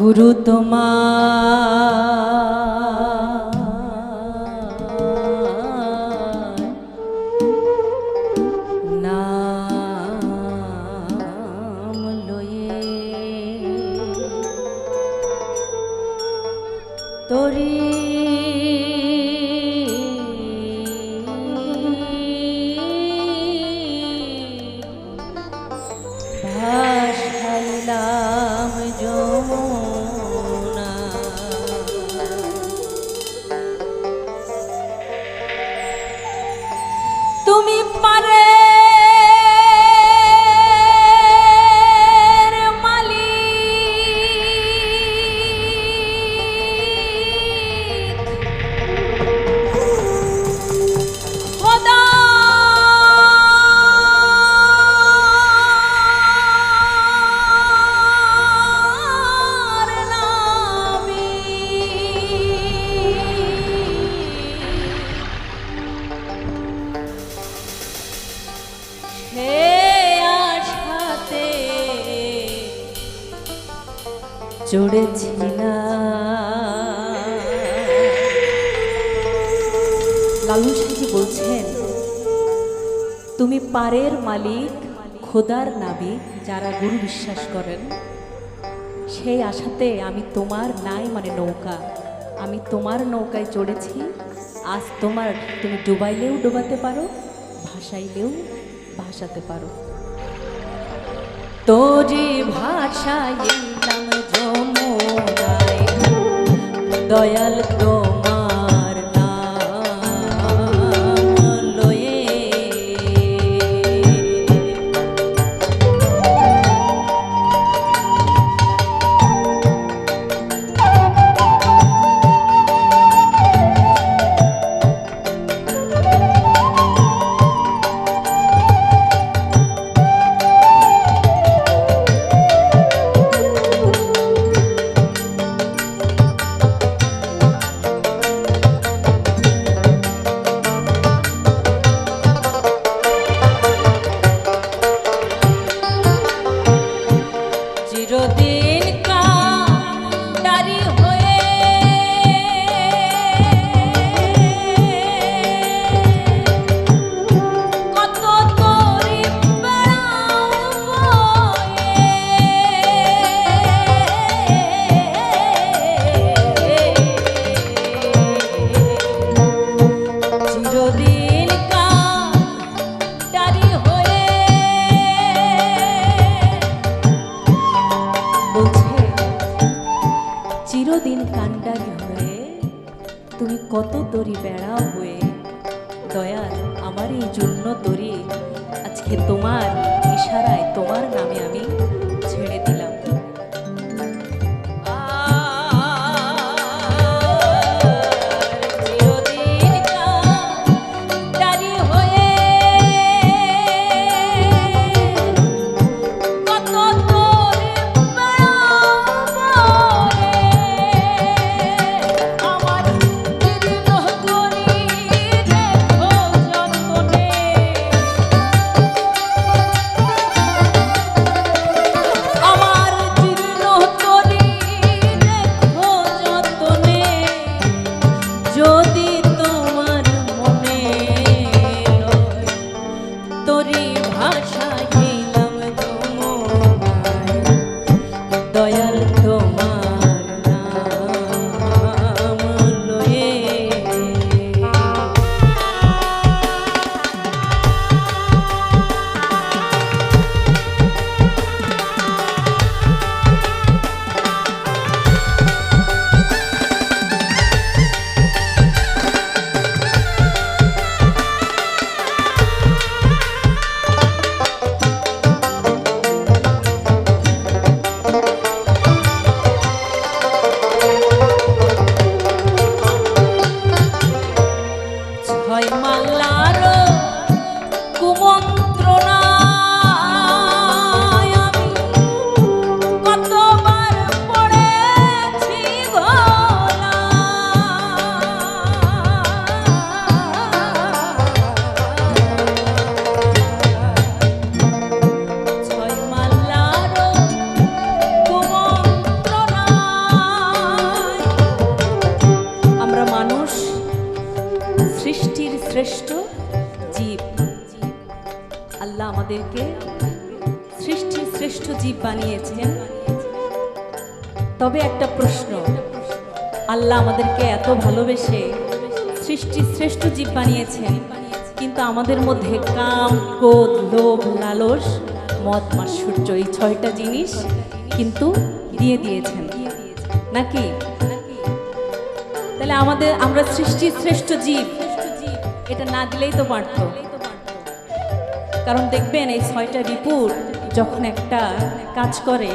গুরু তোমার নাম লয়ে তোরি ভাসাইলাম যমুনা। তুমি পারে চড়েছি না। লালন সাঁজি বলছেন, তুমি পারের মালিক, খোদার নাবিক, যারা গুরু বিশ্বাস করেন সেই আশাতে আমি তোমার নাই মানে নৌকা, আমি তোমার নৌকায় চড়েছি। আজ তোমার তুমি ডুবাইলেও ডুবাতে পারো, ভাসাইলেও ভাসাতে পারো। তোরে ভাসাইলাম যমুনায়, দয়াল তোমার নাম লয়ে। চিরদিন কান্ডারি হয়ে কত তোরি বেড়াও চিরদিন কান্ডারি হয়ে। চিরদিন কান্ডারি হয়ে তুমি কত তরি বেড়াও হয়ে। দয়াল আমার এই জন্য তরি আজকে তোমার ইশারায় তোমার নামে আমি ছেড়ে দিলাম। দয়াল তোমার নাম লয়ে। আমাদেরকে সৃষ্টির শ্রেষ্ঠ জীব বানিয়েছেন। তবে একটা প্রশ্ন, আল্লাহ আমাদেরকে এত ভালোবেসে সৃষ্টির শ্রেষ্ঠ জীব বানিয়েছেন, কিন্তু আমাদের মধ্যে কাম, ক্রোধ, লোভ, লালস, মদ, মাৎসর্য এই 6টা জিনিস কিন্তু দিয়ে দিয়েছেন নাকি? তাহলে আমরা সৃষ্টির শ্রেষ্ঠ জীব, এটা না দিলেই তো পারত। কারণ দেখবেন এই 6টা রিপুর যখন একটা কাজ করে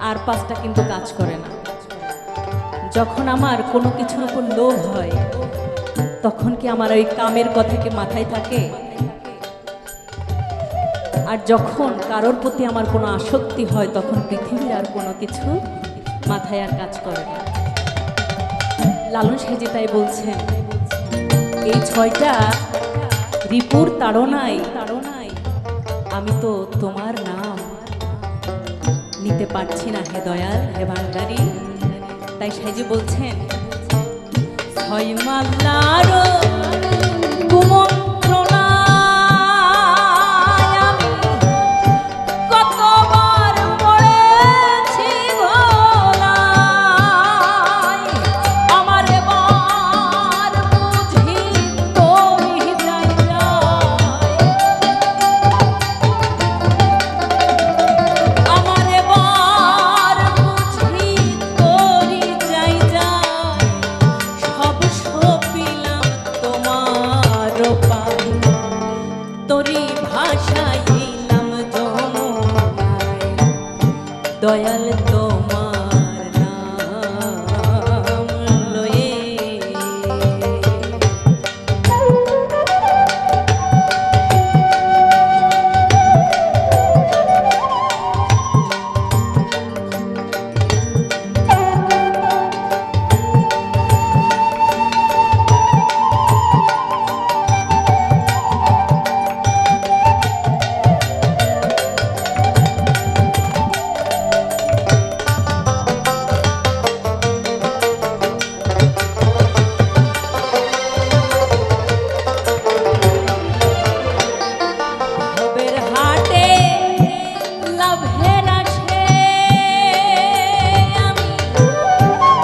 আর 5টা কিন্তু কাজ করে না। যখন আমার কোনো কিছুর উপর লোভ হয় তখন কি আমার ওই কামের কথা কি মাথায় থাকে? আর যখন কারোর প্রতি আমার কোনো আসক্তি হয় তখন পৃথিবীর আর কোনো কিছু মাথায় আর কাজ করে না। লালন সাঁইজি তাই বলছেন, এই 6টা রিপুর তাড়নায় আমি তো তোমার নাম নিতে পারছি না হে দয়াল, হে ভান্ডারী। তাই সাঁইজি বলছেন, 6 মালার কুমন্ত্রণায় আমি কতবার পড়েছি ভোলায়, আমার এবার বুঝি তোরই জায়গায়, আমার এবার বুঝি তোরই জায়গায়, সব সপিলাম তোমার পাই, তোরই ভাষাইলাম যমুনায়, দয়াল তোমার নাম লয়ে। ভবের হাটে লাভের আশে আমি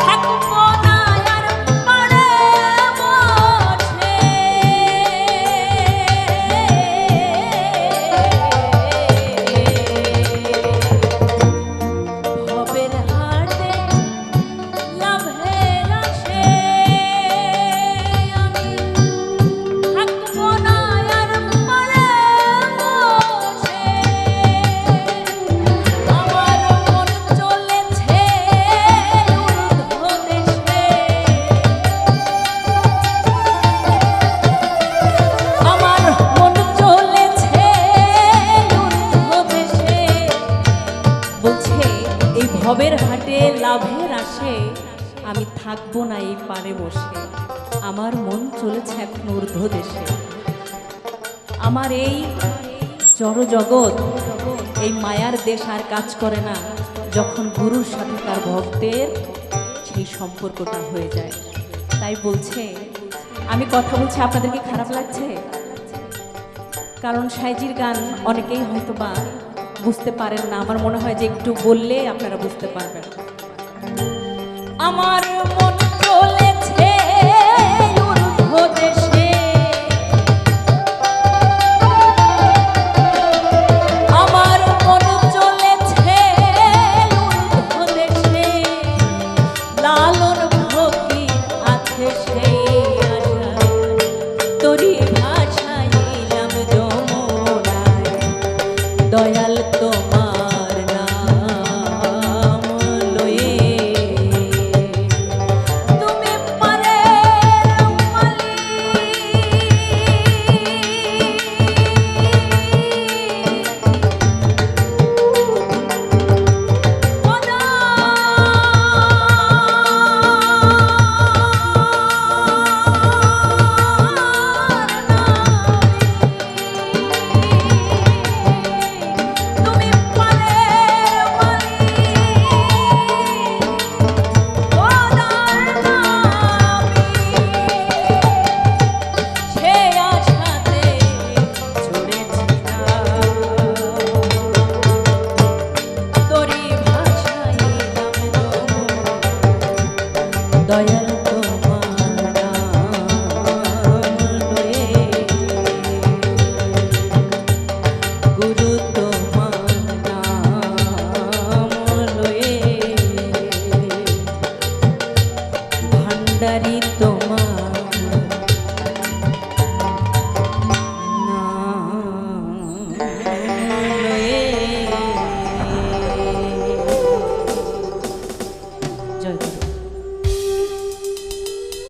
থাকবো না আর পারে বসে, ভবের হাটে লাভের আশে আমি থাকবো না আর পারে বসে, আমার মন চলেছে ঊর্ধ্ব দেশে, আমার মন চলেছে ঊর্ধ্ব দেশে। বলছে এই ভবের হাটে লাভের আসে আমি থাকবো না এই পারে বসে, আমার মন চলেছে এখন ঊর্ধ্ব দেশে। আমার এই জড় জগৎ, এই মায়ার দেশ আর কাজ করে না যখন গুরুর সাথে তার ভক্তের সেই সম্পর্কটা হয়ে যায়। তাই বলছে, আমি কথা বলছি আপনাদের কি খারাপ লাগছে? কারণ সাঁইজির গান অনেকেই হয়তো বা বুঝতে পারেন না, আমার মনে হয় যে একটু বললে আপনারা বুঝতে পারবেন। আমার মন চলেছে ঊর্ধ্ব দেশে, আমার মন চলেছে ঊর্ধ্ব দেশে, লালন ভক্তি আছে সেই আশায়, তোরই ভাষাইলাম যমুনায়, দয়াল তোমার নাম লয়ে। গুরু তো